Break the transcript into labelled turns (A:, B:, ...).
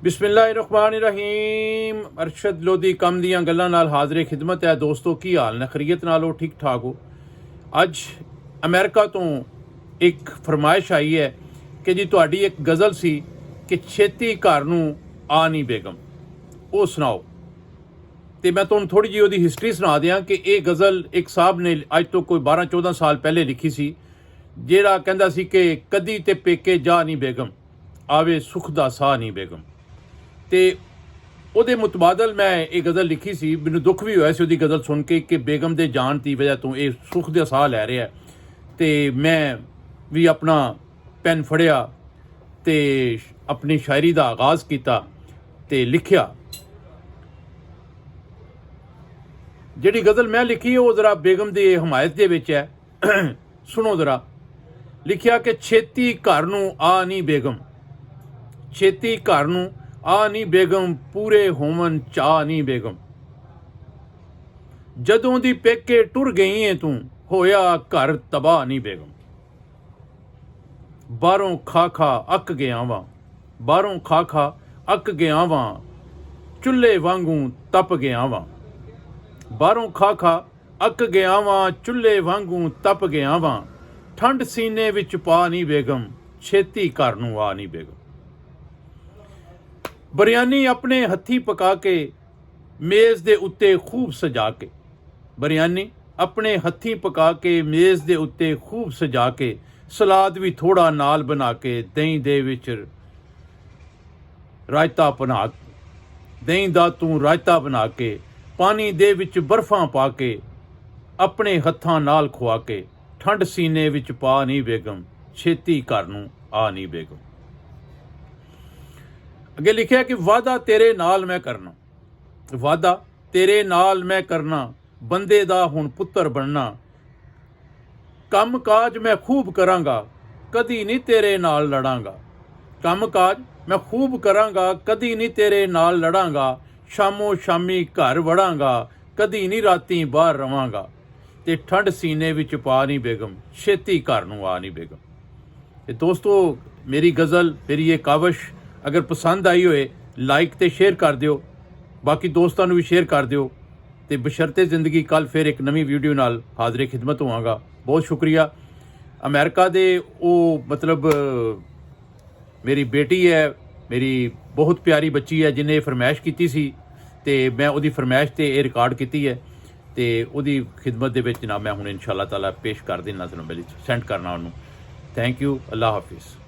A: बिस्मिल्लाहिर्रहमानिर्रहीम। अरशद लोधी कम दियां गल्लां नाल हाज़िर खिदमत है। दोस्तों की हाल ने? खैरियत नाल हो? ठीक ठाक हो? अज अमेरिका तो एक फरमाइश आई है कि जी तुहाडी एक गज़ल सी कि छेती घर नूं आ नी बेगम, वो सुनाओ। तो मैं तुहानूं थोड़ी जी उहदी हिस्टरी सुना दियां कि ये गज़ल एक साहब ने अज तो कोई 12-14 साल पहले लिखी सी, जिहड़ा कहंदा सी कि कदी ते पेके जा नी बेगम, आवे सुख दा साह नी बेगम। तो ਉਹਦੇ ਮੁਤਬਾਦਲ मैं ये गज़ल लिखी सी। मैनू दुख भी होया सी ਉਹਦੀ गज़ल सुन के कि बेगम दे जान की वजह तो ये सुख दे साह लै रहा है। तो मैं भी अपना पेन फड़िया तो अपनी शायरी का आगाज़ किया तो लिखिया। जिहड़ी गज़ल मैं लिखी वो ज़रा बेगम की हमायत दे विच है। सुनो ज़रा। लिखिया कि छेती घर नूं आ नी बेगम, छेती घर नूं आ नी बेगम, पूरे होवन चा नी बेगम। जदों दी पेके टुर गई है तू, होया घर तबाह नी बेगम। बारों खा खा अक गया वां, बारों खा खा अक गया वां, चुल्हे वांगू तप गया वां। बारों खा खा अक गया वां, चुल्हे वांगू तप गया वां। ठंड सीने विच पा नी बेगम, छेती घर नूं आ नी बेगम। बिरयानी अपने हथी पका के मेज़ दे उत्ते खूब सजा के, बिरयानी अपने हथी पका के मेज़ दे उत्ते खूब सजा के, सलाद भी थोड़ा नाल बना के, दही दे विच रायता बना, दही दा तू रायता बना के, पानी दे विच बर्फां पा के, अपने हत्थां नाल खुआ के। ठंड सीने विच पा नी बेगम, छेती घर नूं आ नी बेगम। अगे लिखिया कि वादा तेरे नाल मैं करना, वादा तेरे नाल मैं करना, बंदे दा हुण पुत्तर बनना। कम काज मैं खूब करांगा, कदी नहीं तेरे नाल लड़ांगा। कम काज मैं खूब करांगा, कदी नहीं तेरे नाल लड़ांगा। शामो शामी घर वड़ांगा, कदी नहीं राती बाहर रवांगा। ते ठंड सीने विच पा नी बेगम, छेती घर नूं आ नी बेगम। ते दोस्तों मेरी गज़ल, मेरी ये कावश अगर पसंद आई होए लाइक तो शेयर कर दियो, बाकी दोस्तों भी शेयर कर दियो। तो बशरते ज़िंदगी कल फिर एक नवी वीडियो नाल हाज़िर खिदमत होवांगा। बहुत शुक्रिया। अमेरिका दे वो मतलब मेरी बेटी है, मेरी बहुत प्यारी बच्ची है जिन्हें फरमाइश की सी, तो मैं उहदी फरमाइश ते ये रिकॉर्ड की है। तो उहदी खिदमत दे विच ना मैं हुण इंशाअल्लाह ताला पेश कर देना, सेंड करना उन्होंने। Thank you. अल्लाह हाफिज़।